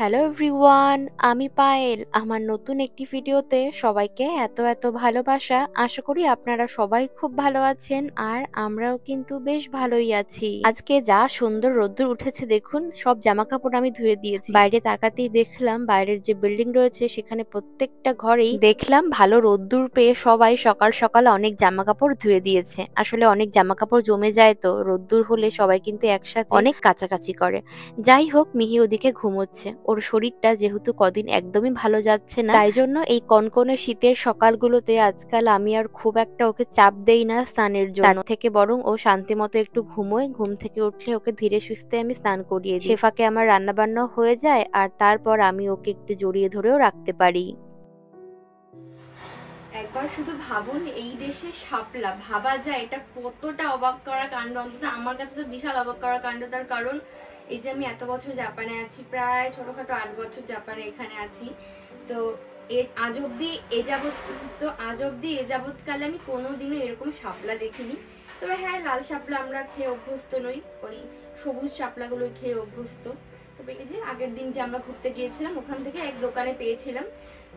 Hello everyone, আমি পায়েল। আমার নতুন একটি ভিডিওতে সবাইকে এত ভালোবাসা। আশা করি আপনারা সবাই খুব ভালো আছেন আর আমরাও কিন্তু বেশ ভালোই আছি। আজকে যা সুন্দর রোদ্দুর উঠেছে দেখুন, সব জামা কাপড় আমি ধুয়ে দিয়েছি। বাইরে তাকাতেই দেখলাম বাইরের যে বিল্ডিং রয়েছে সেখানে প্রত্যেকটা ঘরেই দেখলাম ভালো রোদ্দুর পেয়ে সবাই সকাল সকাল অনেক জামা কাপড় ধুয়ে দিয়েছে। আসলে অনেক জামা কাপড় জমে যায়, তো রোদ্দুর হলে সবাই কিন্তু একসাথে অনেক কাচাকাচি করে। যাই হোক, মিহি ওদিকে ঘুমোচ্ছে। ওর শরীরটা যেহেতু কদিন একদমই ভালো যাচ্ছে না, তাই জন্য এই কনকনে শীতের সকালগুলোতে আজকাল আমি আর খুব একটা ওকে চাপ দেই না স্নানের জন্য। তার থেকে বরং ও শান্তি মতো একটু ঘুমোয়, ঘুম থেকে উঠলে ওকে ধীরে সুস্থে আমি স্নান করিয়ে দিই। সে ফাঁকে আমার রান্না বান্না হয়ে যায় আর তারপর আমি ওকে একটু জড়িয়ে ধরেও রাখতে পারি। একবার শুধু ভাবুন, এই দেশে শাপলা ভাবা যায় এটা কতটা অবাক করা কাণ্ড। অন্তত আমার কাছে তো বিশাল অবাক করা কাণ্ড। তার কারণ এই যে আমি এত বছর জাপানে আছি, প্রায় ছোটখাটো 8 বছর জাপানে এখানে আছি, তো আজ অব্দি এ যাবৎকালে আমি কোনোদিনও এরকম শাপলা দেখিনি। তবে হ্যাঁ, লাল শাপলা আমরা খেয়ে অভ্যস্ত নই, ওই সবুজ শাপলাগুলো খেয়ে অভ্যস্ত। তবে এই যে আগের দিন যে আমরা ঘুরতে গিয়েছিলাম ওখান থেকে এক দোকানে পেয়েছিলাম,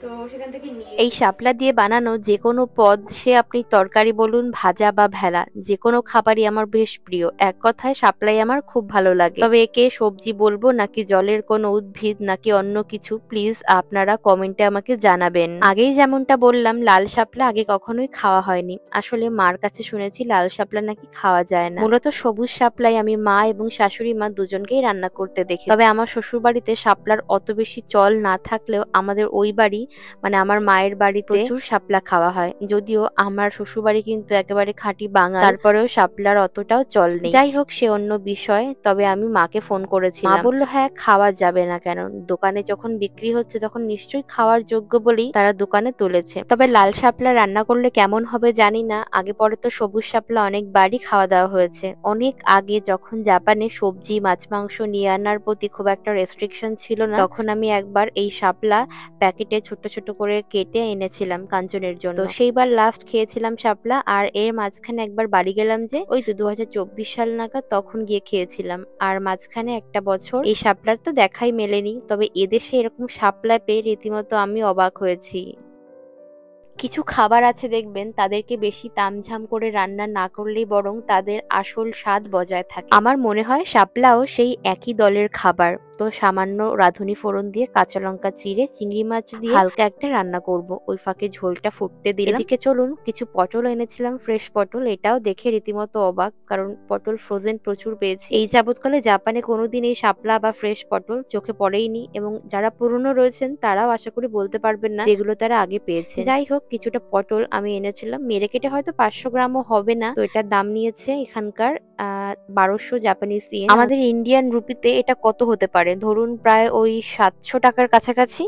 তো সেখান থেকে নিয়ে এই শাপলা দিয়ে বানানো যে কোনো পদ, সে আপনি তরকারি বলুন, ভাজা বা ভেলা, যে কোনো খাবারই আমার বেশ প্রিয়। এক কথায় শাপলাই আমার খুব ভালো লাগে। তবে একে সবজি বলবো নাকি জলের কোনো উদ্ভিদ নাকি অন্য কিছু, প্লিজ আপনারা কমেন্টে আমাকে জানাবেন। আগেই যেমনটা বললাম, লাল শাপলা আগে কখনোই খাওয়া হয়নি। আসলে মার কাছে শুনেছি লাল শাপলা নাকি খাওয়া যায় না। মূলত সবুজ শাপলাই আমি মা এবং শাশুড়ি মা দুজনকেই রান্না করতে দেখি। তবে আমার শ্বশুর বাড়িতে শাপলার অত বেশি চল না থাকলেও আমাদের ওই বাড়ি, মানে আমার মায়ের বাড়িতে প্রচুর শাপলা খাওয়া হয়। যদিও আমার শ্বশুর বাড়ি কিন্তু একেবারে খাঁটি বাঙাল, তারপরেও শাপলার অতটাও চল নেই। যাই হোক, সে অন্য বিষয়। তবে আমি মাকে ফোন করেছিলাম, মা বললো হ্যাঁ খাওয়া যাবে না কেন, দোকানে যখন বিক্রি হচ্ছে তখন নিশ্চয়ই খাওয়ার যোগ্য বলেই তারা দোকানে তুলেছে। তবে লাল শাপলা রান্না করলে কেমন হবে জানি না। আগে পরে তো সবুজ শাপলা অনেকবারই খাওয়া দাওয়া হয়েছে। অনেক আগে যখন জাপানে সবজি মাছ মাংস নিয়ে আনার প্রতি খুব একটা রেস্ট্রিকশন ছিল না, তখন আমি একবার এই শাপলা প্যাকেটে ছোট ছোট করে কেটে এনেছিলাম কাঞ্চনের জন্য। তো সেইবার লাস্ট খেয়েছিলাম শাপলা। আর এর মাঝখানে একবার বাড়ি গেলাম, যে ওই তো 2024 সাল নাগাদ, তখন গিয়ে খেয়েছিলাম। আর মাঝখানে একটা বছর এই শাপলার তো দেখাই মেলেনি। তবে এদেশে এরকম শাপলা পেয়ে রীতিমতো আমি অবাক হয়েছি। কিছু খাবার আছে দেখবেন, তাদেরকে বেশি তামঝাম করে রান্না না করলেই বরং তাদের আসল স্বাদ বজায় থাকে। আমার মনে হয় শাপলাও সেই একই দলের খাবার। তো সামান্য রাঁধুনি ফোড়ন দিয়ে কাঁচা লঙ্কা চিড়ে চিংড়ি মাছ দিয়ে হালকা একটা রান্না করব, ওই ফাঁকে ঝোলটা ফুটতে দিলাম। এদিকে চলুন, কিছু পটল এনেছিলাম, ফ্রেশ পটল। এটাও দেখে রীতিমতো অবাক, কারণ পটল ফ্রোজেন প্রচুর পেয়েছি। এই যাবৎকালে জাপানে কোনোদিন এই শাপলা বা ফ্রেশ পটল চোখে পড়েইনি, এবং যারা পুরনো রয়েছেন তারাও আশা করি বলতে পারবেন না যেগুলো তারা আগে পেয়েছে। যাই হোক, কিছুটা পটল আমি এনেছিলাম, মেরে কেটে হয়তো 500 গ্রামও হবে না। তো এটার দাম নিয়েছে এখানকার 1200 জাপানিজ ইয়েন। আমাদের ইন্ডিয়ান রুপিতে এটা কত হতে পারে, ধরুন প্রায় ওই 700 টাকার কাছাকাছি।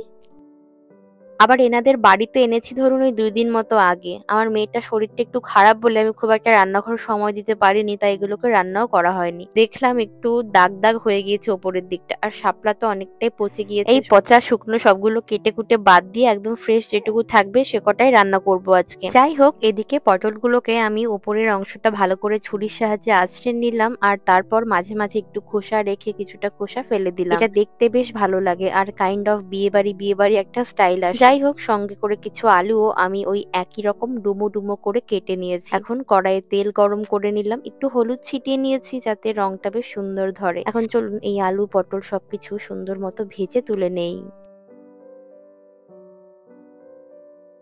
আবার এনাদের বাড়িতে এনেছি ধরুন ওই 2 দিন মতো আগে। আমার মেয়েটার শরীরটা একটু খারাপ বলে আমি খুব একটা রান্নাঘর সময় দিতে পারিনি, তাই এগুলোকে রান্নাও করা হয়নি। দেখলাম একটু দাগ দাগ হয়ে গিয়েছে ওপরের দিকটা, আর শাপলা তো অনেকটাই পচে গিয়েছে। এই পচা শুকনো সবগুলো কেটে কুটে বাদ দিয়ে একদম ফ্রেশ যেটুকু থাকবে সে কটাই রান্না করব আজকে। যাই হোক, এদিকে পটলগুলোকে আমি ওপরের অংশটা ভালো করে ছুরির সাহায্যে আঁচড়ে নিলাম, আর তারপর মাঝে মাঝে একটু খোসা রেখে কিছুটা খোসা ফেলে দিলাম। এটা দেখতে বেশ ভালো লাগে আর কাইন্ড অফ বিয়ে বাড়ি একটা স্টাইল আসে। যাই হোক, সঙ্গে করে কিছু আলুও আমি ওই একই রকম ডুমো ডুমো করে কেটে নিয়েছি। এখন কড়াইয়ে তেল গরম করে নিলাম, একটু হলুদ ছিটিয়ে নিয়েছি যাতে রংটা বেশ সুন্দর ধরে। এখন চলুন এই আলু পটল সবকিছু সুন্দর মতো ভেজে তুলে নেই।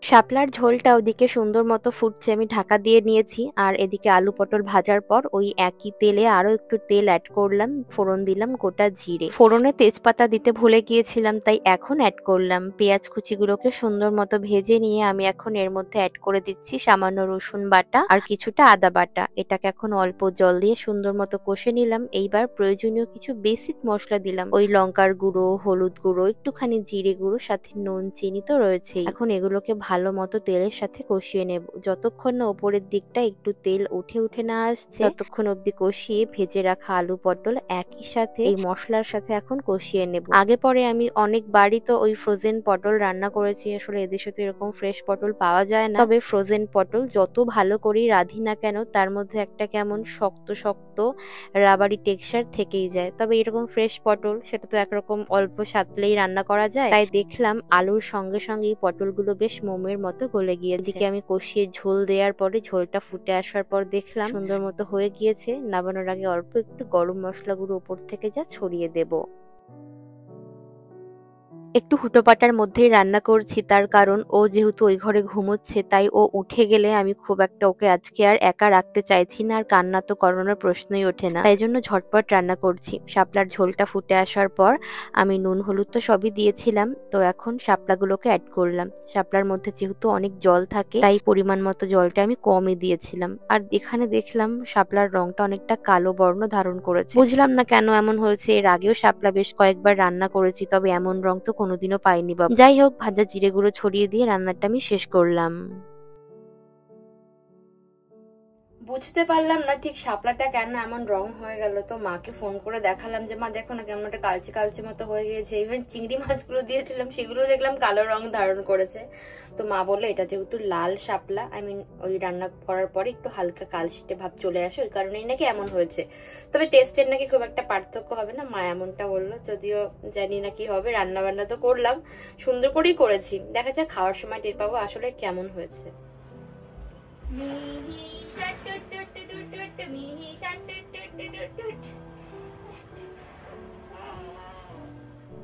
শাপলার ঝোলটা ওদিকে সুন্দর মতো ফুটছে, আমি ঢাকা দিয়ে নিয়েছি। আর এদিকে আলু পটল ভাজার পর ওই একই তেলে আরো একটু তেল অ্যাড করলাম, ফোড়ন দিলাম গোটা জিরে। ফোড়নে তেজপাতা দিতে ভুলে গিয়েছিলাম, তাই এখন অ্যাড করলাম। পেঁয়াজ কুচিগুলোকে সুন্দর মতো ভেজে নিয়ে আমি এখন এর মধ্যে অ্যাড করে দিচ্ছি সামান্য রসুন বাটা আর কিছুটা আদা বাটা। এটাকে এখন অল্প জল দিয়ে সুন্দর মতো কষে নিলাম। এইবার প্রয়োজনীয় কিছু বেসিক মশলা দিলাম, ওই লঙ্কার গুঁড়ো, হলুদ গুঁড়ো, একটুখানি জিরে গুঁড়ো, সাথে নুন চিনি তো রয়েছেই। এখন এগুলোকে ভালো ভালো মতো তেলের সাথে কষিয়ে নেব। যতক্ষণ না ওপরের দিকটা একটু তেল উঠে না আসছে ততক্ষণ অবধি কষিয়ে ভেজে রাখা আলু পটল একই সাথে এই মশলার সাথে এখন কষিয়ে নেব। আগে পরে আমি অনেকবারই তো ওই ফ্রোজেন পটল রান্না করেছি, আসলে এদেশে তো এরকম ফ্রেশ পটল পাওয়া যায় না। তবে ফ্রোজেন পটল যত ভালো করেই রাঁধি না কেন তার মধ্যে একটা কেমন শক্ত শক্ত রাবারি টেক্সচার থেকেই যায়। তবে এরকম ফ্রেশ পটল সেটা তো একরকম অল্প সাতলেই রান্না করা যায়। তাই দেখলাম আলুর সঙ্গে সঙ্গেই পটলগুলো বেশ মোমের মতো গলে গিয়েছে। এদিকে আমি কষিয়ে ঝোল দেওয়ার পরে ঝোলটা ফুটে আসার পর দেখলাম সুন্দর মতো হয়ে গিয়েছে। নামানোর আগে অল্প একটু গরম মশলা গুঁড়ো উপর থেকে যা ছড়িয়ে দেব। একটু হুটোপাটার মধ্যেই রান্না করছি, তার কারণ ও যেহেতু ওই ঘরে ঘুমোচ্ছে তাই ও উঠে গেলে আমি খুব একটা ওকে আজকে আর একা রাখতে চাইছি না, আর কান্না তো করানোর প্রশ্নই ওঠে না। তাই জন্য ঝটপট রান্না করছি। শাপলার ঝোলটা ফুটে আসার পর আমি নুন হলুদ তো সবই দিয়েছিলাম, তো এখন শাপলাগুলোকে অ্যাড করলাম। শাপলার মধ্যে যেহেতু অনেক জল থাকে তাই পরিমাণ মতো জলটা আমি কমই দিয়েছিলাম। আর এখানে দেখলাম শাপলার রংটা অনেকটা কালো বর্ণ ধারণ করেছে। বুঝলাম না কেন এমন হয়েছে, এর আগেও শাপলা বেশ কয়েকবার রান্না করেছি তবে এমন রং তো কোনোদিনও পাইনি বাবা। যাই হোক, ভাজা জিরে গুঁড়ো ছড়িয়ে দিয়ে রান্নাটা আমি শেষ করলাম। বুঝতে পারলাম না ঠিক শাপলাটা কেন এমন রং হয়ে গেল, তো মাকে ফোন করে দেখালাম যে মা দেখো না কেমন একটা কালচে কালচে মতো হয়ে গিয়েছে। ইভেন চিংড়ি মাছগুলো দিয়েছিলাম সেগুলো দেখলাম কালো রং ধারণ করেছে। তো মা বললো এটা যেহেতু লাল শাপলা, আই মিন ওই রান্না করার পরে একটু হালকা কালচে ভাব চলে আসে ওই কারণেই নাকি এমন হয়েছে। তবে টেস্টের নাকি খুব একটা পার্থক্য হবে না, মা এমনটা বললো। যদিও জানি না কি হবে, রান্না বান্না তো করলাম, সুন্দর করেই করেছি। দেখা যাক খাওয়ার সময় টের পাবো আসলে কেমন হয়েছে।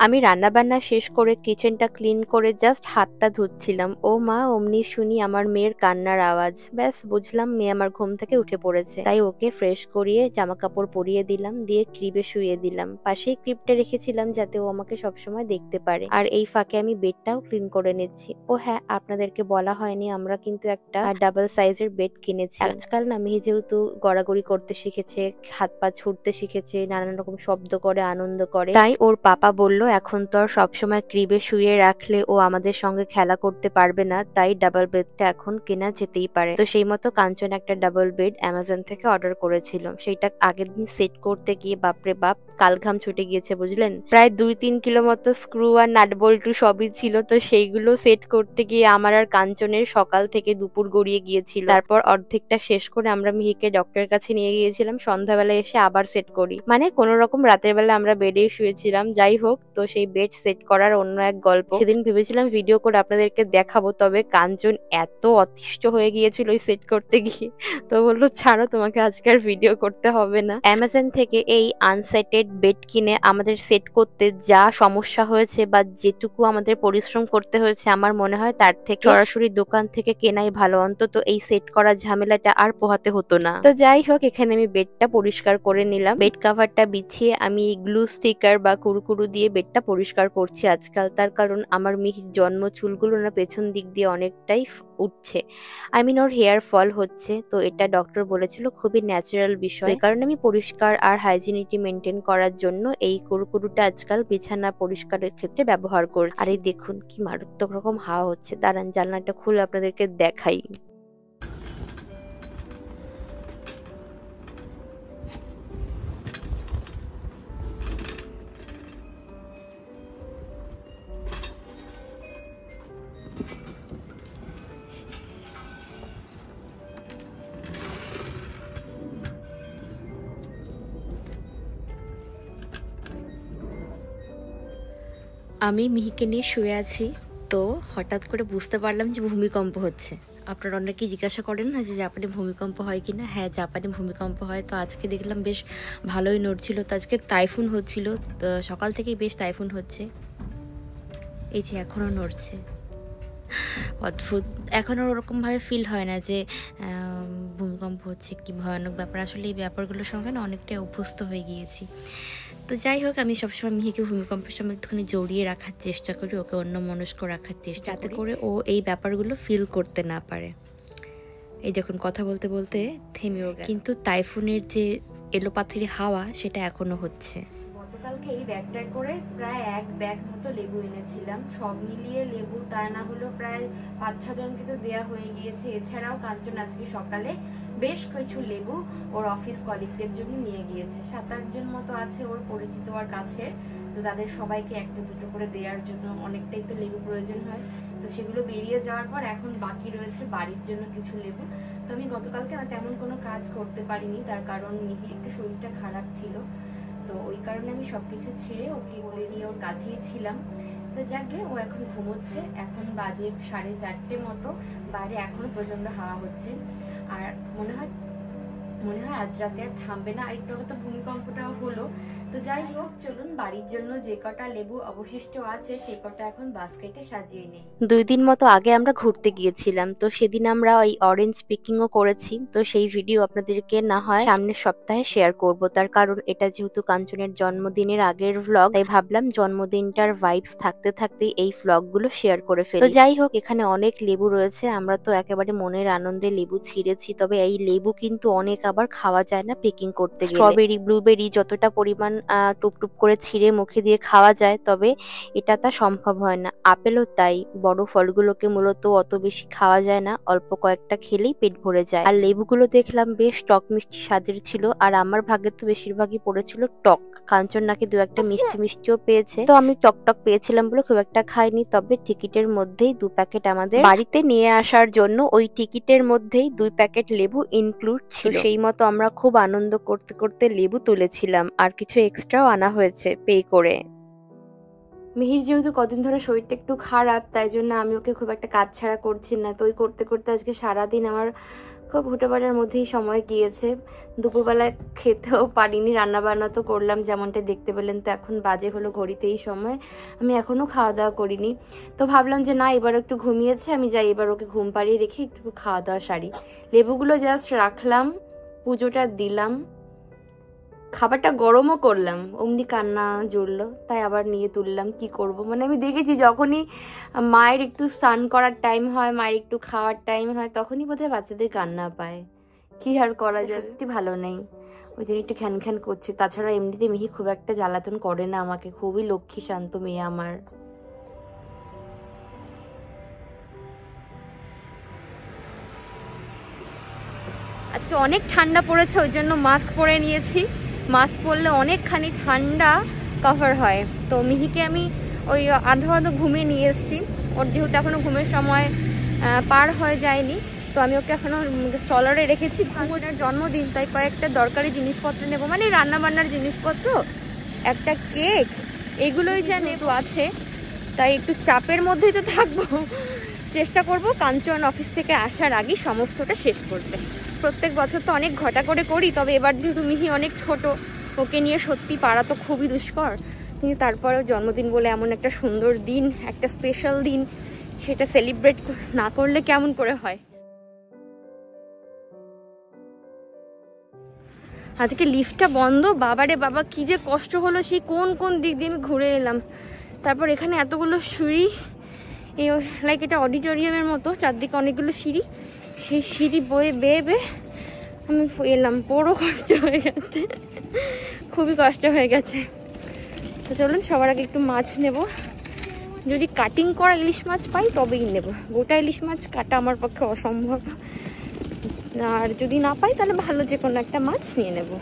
আমি রান্না বান্না শেষ করে কিচেনটা ক্লিন করে জাস্ট হাতটা ধুচ্ছিলাম, ও মা অমনি শুনি আমার মেয়ের কান্নার আওয়াজ। ব্যাস বুঝলাম মেয়ে আমার ঘুম থেকে উঠে পড়েছে। তাই ওকে ফ্রেশ করিয়ে জামা কাপড় পরিয়ে দিলাম, দিয়ে ক্রিবে শুইয়ে দিলাম। পাশেই ক্রিবটা রেখেছিলাম যাতে ও আমাকে সবসময় দেখতে পারে। আর এই ফাঁকে আমি বেডটাও ক্লিন করে নিচ্ছি। ও হ্যাঁ, আপনাদেরকে বলা হয়নি, আমরা কিন্তু একটা ডাবল সাইজের বেড কিনেছি। আজকাল না মেয়ে যেহেতু গড়াগড়ি করতে শিখেছে, হাত পা ছুটতে শিখেছে, নানান রকম শব্দ করে, আনন্দ করে, তাই ওর পাপা বলল এখন তো আর সবসময় ক্রিবে শুয়ে রাখলে ও আমাদের সঙ্গে খেলা করতে পারবে না, তাই ডাবল বেডটা এখন কেনা যেতেই পারে। তো সেই মতো কাঞ্চন একটা ডাবল বেড অ্যামাজন থেকে অর্ডার করেছিল। সেইটা আগের দিন সেট করতে গিয়ে বাপরে বাপ কালঘাম ছুটে গিয়েছে বুঝলেন। প্রায় 2-3 কিলো মতো স্ক্রু আর নাট বল্টু সবই ছিল, তো সেইগুলো সেট করতে গিয়ে আমার আর কাঞ্চনের সকাল থেকে দুপুর গড়িয়ে গিয়েছিল। তারপর অর্ধেকটা শেষ করে আমরা মিহিকে ডক্টরের কাছে নিয়ে গিয়েছিলাম, সন্ধ্যাবেলায় এসে আবার সেট করি। মানে কোনো রকম রাতের বেলা আমরা বেডে শুয়েছিলাম। যাই হোক, তো সেই বেড সেট করার অন্য এক গল্প। সেদিন ভেবেছিলাম ভিডিও করে আপনাদেরকে দেখাবো, তবে কাঞ্চন এত অতিষ্ঠ হয়ে গিয়েছিল ওই সেট করতে গিয়ে, তো বললো ছাড়ো, তোমাকে আজকে আর ভিডিও করতে হবে না। অ্যামাজন থেকে এই আনসেটেড বেড কিনে আমাদের সেট করতে যা সমস্যা হয়েছে বা যেটুকু আমাদের পরিশ্রম করতে হয়েছে, আমার মনে হয় তার থেকে সরাসরি দোকান থেকে কেনাই ভালো। অন্তত এই সেট করার ঝামেলাটা আর পোহাতে হতো না। তো যাই হোক, এখানে আমি বেডটা পরিষ্কার করে নিলাম। বেড কাভারটা বিছিয়ে আমি গ্লু স্টিকার বা কুরুকুরু দিয়ে বেডটা পরিষ্কার করছি আজকাল। তার কারণ আমার মিহির জন্ম চুলগুলো না পেছন দিক দিয়ে অনেকটাই উঠছে, I mean or hair fall হচ্ছে। তো এটা ডক্টর বলেছিল খুবই ন্যাচারাল বিষয়। এই কারণে আমি পরিষ্কার আর হাইজিনিটি মেনটেন করার জন্য এই কুরুকুরুটা আজকাল বিছানা পরিষ্কারের ক্ষেত্রে ব্যবহার করছি। আর এই দেখুন কি মারাত্মক রকম হাওয়া হচ্ছে, দাঁড়ান জানলাটা খুলে আপনাদেরকে দেখাই। আমি মিহিকে নিয়ে শুয়ে আছি, তো হঠাৎ করে বুঝতে পারলাম যে ভূমিকম্প হচ্ছে। আপনারা অনেকেই জিজ্ঞাসা করেন না যে জাপানে ভূমিকম্প হয় কিনা। হ্যাঁ, জাপানে ভূমিকম্প হয়। তো আজকে দেখলাম বেশ ভালোই নড়ছিল। তো আজকে টাইফুন হচ্ছিল, সকাল থেকেই বেশ টাইফুন হচ্ছে। এই যে এখনো নড়ছে, অদ্ভুত। এখনও ওরকমভাবে ফিল হয় না যে ভূমিকম্প হচ্ছে, কি ভয়ানক ব্যাপার। আসলে এই ব্যাপারগুলোর সঙ্গে না অনেকটাই অভ্যস্ত হয়ে গিয়েছি। তো যাই হোক, আমি সবসময় মিহিকে ভূমিকম্পের সময় একটুখানি জড়িয়ে রাখার চেষ্টা করি, ওকে অন্যমনস্ক রাখার চেষ্টা, যাতে করে ও এই ব্যাপারগুলো ফিল করতে না পারে। এই দেখুন কথা বলতে বলতে থেমেও গেল। কিন্তু টাইফুনের যে এলোপাথারি হাওয়া সেটা এখনো হচ্ছে। গতকালকে এই ব্যাগটায় করে প্রায় 1 ব্যাগ মতো লেবু এনেছিলাম। সব মিলিয়ে লেবু তা না হলেও প্রায় 5-6 জনকে তো দেওয়া হয়ে গিয়েছে। এছাড়াও কাঞ্চন আজকে সকালে বেশ কিছু লেবু ওর অফিস কলিগদের জন্য নিয়ে গিয়েছে। 7-8 জন মতো আছে ওর পরিচিত আর কাছের, তো তাদের সবাইকে একটা দুটো করে দেওয়ার জন্য অনেকটাই তো লেবু প্রয়োজন হয়। তো সেগুলো বেরিয়ে যাওয়ার পর এখন বাকি রয়েছে বাড়ির জন্য কিছু লেবু। তো আমি গতকালকে তেমন কোনো কাজ করতে পারিনি, তার কারণ মিহির একটু শরীরটা খারাপ ছিল। তো ওই কারণে আমি সবকিছু ছেড়ে ওকে বলে নিয়ে ওর কাছেই ছিলাম। তো যাকে ও এখন ঘুমোচ্ছে। এখন বাজে 4:30 মতো, বাইরে এখনো প্রচন্ড হাওয়া হচ্ছে। আর মনে হয় আজ রাতে আর থামবে না। আর একটু আগে তো ভূমিকম্পটাও হলো। তো যাই হোক, চলুন বাড়ির জন্য যে কটা লেবু অবশিষ্ট আছে সে কটা এখন বাস্কেটে সাজিয়ে নেই। 2 দিন মতো আগে আমরা ঘুরতে গিয়েছিলাম, তো সেদিন আমরা ওই অরেঞ্জ পিকিংও করেছি। তো সেই ভিডিও আপনাদেরকে না হয় সামনের সপ্তাহে শেয়ার করব, তার কারণ এটা যেহেতু কাঞ্চনের জন্মদিনের আগের ভ্লগ, তাই ভাবলাম জন্মদিনটার ভাইবস থাকতে থাকতে এই ভ্লগ গুলো শেয়ার করে ফেলি। তো যাই হোক, এখানে অনেক লেবু রয়েছে। আমরা তো একেবারে মনের আনন্দে লেবু ছিঁড়েছি। তবে এই লেবু কিন্তু অনেক আবার খাওয়া যায় না পিকিং করতে গেলে। স্ট্রবেরি, ব্লুবেরি যতটা পরিমাণ টুপ টুপ করে ছিঁড়ে মুখে দিয়ে খাওয়া যায়, তবে এটা তা সম্ভব হয় না। আপেলও তাই, বড় ফলগুলোকে মূলত অত বেশি খাওয়া যায় না, অল্প কয়েকটা খেলেই পেট ভরে যায়। আর লেবুগুলো দেখলাম বেশ টক মিষ্টি স্বাদের ছিল, আর আমার ভাগে তো বেশিরভাগই পড়েছিল টক। কাঞ্চন নাকি 2-1টা মিষ্টি মিষ্টিও পেয়েছে, তো আমি টক টক পেয়েছিলাম বলে খুব একটা খাইনি। তবে টিকিটের মধ্যেই 2 প্যাকেট আমাদের বাড়িতে নিয়ে আসার জন্য ওই টিকিটের মধ্যেই 2 প্যাকেট লেবু ইনক্লুড ছিল। সেই মতো আমরা খুব আনন্দ করতে করতে লেবু তুলেছিলাম, আর কিছু এক্সট্রাও আনা হয়েছে পে করে। মিহির যেহেতু কদিন ধরে শরীরটা একটু খারাপ, তাই জন্য আমি ওকে খুব একটা কাজ ছাড়া করছি না। তো ওই করতে করতে আজকে সারাদিন আমার খুব হুটোপাটার মধ্যেই সময় গিয়েছে। দুপুরবেলায় খেতেও পারিনি, রান্নাবান্না তো করলাম যেমনটা দেখতে পেলেন। তো এখন বাজে হলো ঘড়িতে এই সময়, আমি এখনও খাওয়া দাওয়া করিনি। তো ভাবলাম যে না, এবার একটু ঘুমিয়েছে, আমি যাই এবার ওকে ঘুম পাড়িয়ে রেখে একটু খাওয়া দাওয়া সারি। লেবুগুলো জাস্ট রাখলাম, পুজোটা দিলাম, খাবারটা গরমও করলাম, অমনি কান্না জুড়লো, তাই আবার নিয়ে তুললাম। কি করব, মানে আমি দেখেছি যখনই মায়ের একটু স্নান করার টাইম হয়, মায়ের একটু খাওয়ার টাইম হয়, তখনই বোধহয় বাচ্চাদের কান্না পায়। কি আর করা যায়, সত্যি ভালো নেই, ওই জন্য একটু খ্যান খ্যান করছে। তাছাড়া এমনিতে মিহি খুব একটা জ্বালাতন করে না আমাকে, খুবই লক্ষ্মী শান্ত মেয়ে আমার। আজকে অনেক ঠান্ডা পড়েছে, ওই জন্য মাস্ক পরে নিয়েছি। মাস্ক পরলে অনেকখানি ঠান্ডা কভার হয়। তো মিহিকে আমি ওই আধো ঘুমিয়ে নিয়ে এসেছি। ওর যেহেতু এখনো ঘুমের সময় পার হয়ে যায়নি, তো আমি ওকে এখনো স্টলারে রেখেছি। ঘুমোটার জন্মদিন, তাই কয়েকটা দরকারি জিনিসপত্র নেবো, মানে রান্না বান্নার জিনিসপত্র, একটা কেক, এগুলোই যা নেবো আছে। তাই একটু চাপের মধ্যেই তো থাকবো। চেষ্টা করব কাঞ্চন অফিস থেকে আসার আগেই সমস্তটা শেষ করতে। প্রত্যেক বছর তো অনেক ঘটা করে করি, তবে এবার যেহেতু মিহি অনেক ছোট, ওকে নিয়ে সত্যি পারা তো খুবই দুষ্কর। কিন্তু তারপরেও জন্মদিন বলে এমন একটা সুন্দর দিন, একটা স্পেশাল দিন, সেটা সেলিব্রেট না করলে কেমন করে হয়। আজকে লিফটটা বন্ধ, বাবারে বাবা কি যে কষ্ট হলো। সেই কোন কোন দিক দিয়ে আমি ঘুরে এলাম। তারপর এখানে এতগুলো সিঁড়ি, এই লাইক এটা অডিটোরিয়ামের মতো, চারদিকে অনেকগুলো সিঁড়ি, সেই সিঁড়ি বয়ে বেয়ে বেয়ে আমি এলাম। বড় কষ্ট হয়ে গেছে, খুবই কষ্ট হয়ে গেছে। তো চলুন সবার আগে একটু মাছ নেব। যদি কাটিং করা ইলিশ মাছ পাই তবেই নেব, গোটা ইলিশ মাছ কাটা আমার পক্ষে অসম্ভব। আর যদি না পাই তাহলে ভালো যে কোনো একটা মাছ নিয়ে নেব।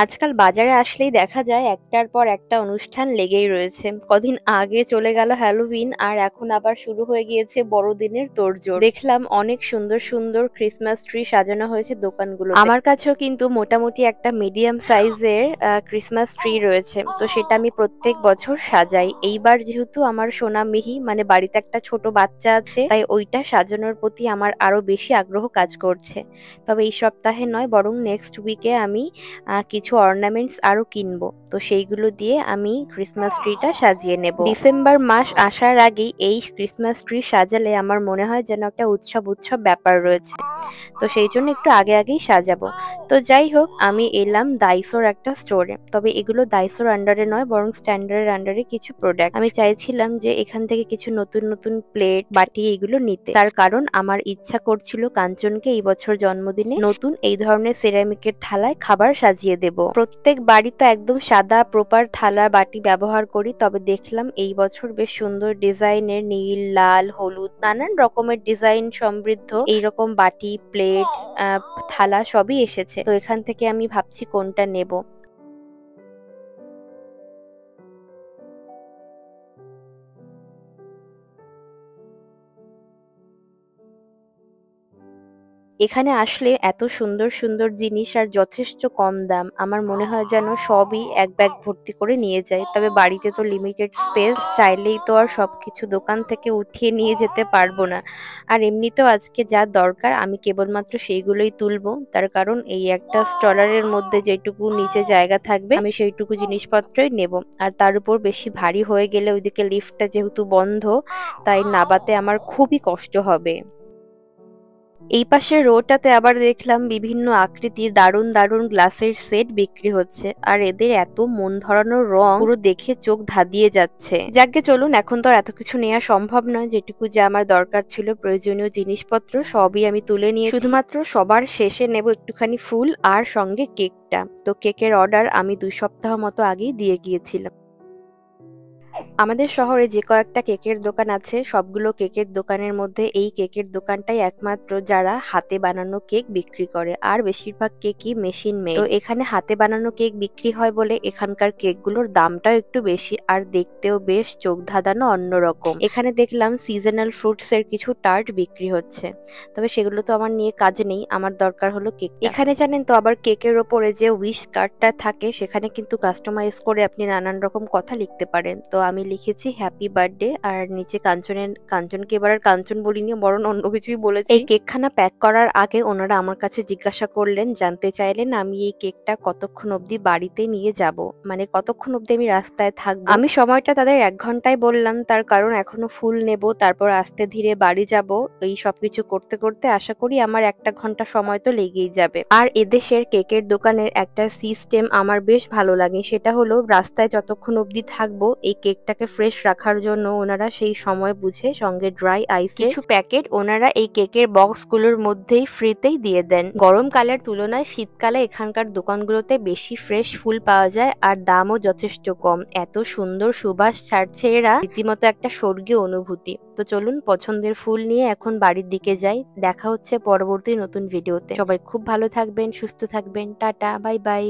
আজকাল বাজারে আসলেই দেখা যায় একটার পর একটা অনুষ্ঠান লেগেই রয়েছে। কদিন আগে চলে গেল হ্যালোউইন, আর এখন আবার শুরু হয়ে গিয়েছে বড়দিনের তোড়জোড়। দেখলাম অনেক সুন্দর সুন্দর ক্রিসমাস ট্রি সাজানো হয়েছে দোকানগুলো। আমার কাছেও কিন্তু মোটামুটি একটা মিডিয়াম সাইজের ক্রিসমাস ট্রি রয়েছে, তো সেটা আমি প্রত্যেক বছর সাজাই। এইবার যেহেতু আমার সোনা মিহি, মানে বাড়িতে একটা ছোট বাচ্চা আছে, তাই ওইটা সাজানোর প্রতি আমার আরো বেশি আগ্রহ কাজ করছে। তবে এই সপ্তাহে নয়, বরং নেক্সট উইকে আমি কিছু অর্নামেন্টস আরো কিনবো, তো সেইগুলো দিয়ে আমি ক্রিসমাস ট্রিটা সাজিয়ে নেব। ডিসেম্বর মাস আসার আগেই এই ক্রিসমাস ট্রি সাজালে আমার মনে হয় যেন একটা উৎসব উৎসব ব্যাপার রয়েছে, তো সেই জন্য একটু আগে আগেই সাজাবো। তো যাই হোক, আমি এলাম দাইসোর একটা স্টোরে। তবে এগুলো দাইসোর আন্ডারে নয়, বরং স্ট্যান্ডার্ডের আন্ডারে কিছু প্রোডাক্ট। আমি চাইছিলাম যে এখান থেকে কিছু নতুন নতুন প্লেট, বাটি এগুলো নিতে, তার কারণ আমার ইচ্ছা করছিল কাঞ্চনকে এই বছর জন্মদিনে নতুন এই ধরনের সেরামিকের থালায় খাবার সাজিয়ে দেব। নেব। প্রত্যেক বাড়ি তো একদম সাদা প্রপার থালা বাটি ব্যবহার করি, তবে দেখলাম এই বছর বেশ সুন্দর ডিজাইনের নীল, লাল, হলুদ নানান রকমের ডিজাইন সমৃদ্ধ এইরকম বাটি, প্লেট, থালা সবই এসেছে। তো এখান থেকে আমি ভাবছি কোনটা নেব। এখানে আসলে এত সুন্দর সুন্দর জিনিস আর যথেষ্ট কম দাম, আমার মনে হয় যেন সবই এক ব্যাগ ভর্তি করে নিয়ে যায়। তবে বাড়িতে তো লিমিটেড স্পেস, চাইলেই তো আর সবকিছু দোকান থেকে উঠিয়ে নিয়ে যেতে পারবো না। আর এমনিতেও আজকে যা দরকার আমি কেবলমাত্র সেইগুলোই তুলবো, তার কারণ এই একটা স্টলারের মধ্যে যেটুকু নিচে জায়গা থাকবে আমি সেইটুকু জিনিসপত্রই নেব। আর তার উপর বেশি ভারী হয়ে গেলে ওইদিকে লিফটটা যেহেতু বন্ধ, তাই নাবাতে আমার খুবই কষ্ট হবে। এই পাশের রোটাতে আবার দেখলাম বিভিন্ন আকৃতির দারুণ দারুণ গ্লাসের সেট বিক্রি হচ্ছে, আর এদের এত মন ধরানোর রং, পুরো দেখে চোখ ধাঁধিয়ে যাচ্ছে। যাকে চলুন, এখন তো আর এত কিছু নেওয়া সম্ভব নয়। যেটুকু যে আমার দরকার ছিল প্রয়োজনীয় জিনিসপত্র সবই আমি তুলে নিয়ে শুধুমাত্র সবার শেষে নেব একটুখানি ফুল আর সঙ্গে কেকটা। তো কেকের অর্ডার আমি 2 সপ্তাহ মতো আগেই দিয়ে গিয়েছিলাম। আমাদের শহরে যে কয়েকটা কেকের দোকান আছে সবগুলো কেকের দোকানের মধ্যে এই কেকের দোকানটাই একমাত্র যারা হাতে বানানো কেক বিক্রি করে, আর বেশিরভাগ কেকই মেশিন মেড। তো এখানে হাতে বানানো কেক বিক্রি হয় বলে এখানকার কেকগুলোর দামটাও একটু বেশি, আর দেখতেও বেশ চোখ ধাঁধানো অন্যরকম। এখানে দেখলাম সিজনাল ফ্রুটস এর কিছু টার্ট বিক্রি হচ্ছে, তবে সেগুলো তো আমার নিয়ে কাজ নেই, আমার দরকার হলো কেক। এখানে জানেন তো আবার কেকের ওপরে যে উইশ কার্ডটা থাকে সেখানে কিন্তু কাস্টমাইজ করে আপনি নানান রকম কথা লিখতে পারেন। তো আমি লিখেছি হ্যাপি বার্থডে, আর নিচে কাঞ্চনকে এবার আর কাঞ্চন বলিনি, বরং অন্য কিছুই বলেছি। এই কেকখানা প্যাক করার আগে ওনারা আমার কাছে জিজ্ঞাসা করলেন, জানতে চাইলেন আমি এই কেকটা কতক্ষণ অবধি বাড়িতে নিয়ে যাব, মানে কতক্ষণ অবধি আমি রাস্তায় থাকবো। আমি সময়টা তাদের 1 ঘন্টায় বললাম, তার কারণ এখনো ফুল নেব, তারপর আস্তে ধীরে বাড়ি যাব। এই সবকিছু করতে করতে আশা করি আমার 1 ঘন্টা সময় তো লেগেই যাবে। আর এদেশের কেকের দোকানের একটা সিস্টেম আমার বেশ ভালো লাগে, সেটা হলো রাস্তায় যতক্ষণ অবধি থাকবো এই কেকটাকে ফ্রেশ রাখার জন্য ওনারা সেই সময় বুঝে সঙ্গে ড্রাই আইস কিছু প্যাকেট ওনারা এই কেকের বক্সগুলোর মধ্যেই ফ্রিতেই দিয়ে দেন। গরমকালের তুলনায় শীতকালে এখানকার দোকানগুলোতে বেশি ফ্রেশ ফুল পাওয়া যায়, আর দামও যথেষ্ট কম। এত সুন্দর সুবাস ছাড়ছে এরা, রীতিমতো একটা স্বর্গীয় অনুভূতি। তো চলুন পছন্দের ফুল নিয়ে এখন বাড়ির দিকে যাই। দেখা হচ্ছে পরবর্তী নতুন ভিডিওতে। সবাই খুব ভালো থাকবেন, সুস্থ থাকবেন, টাটা, বাই বাই।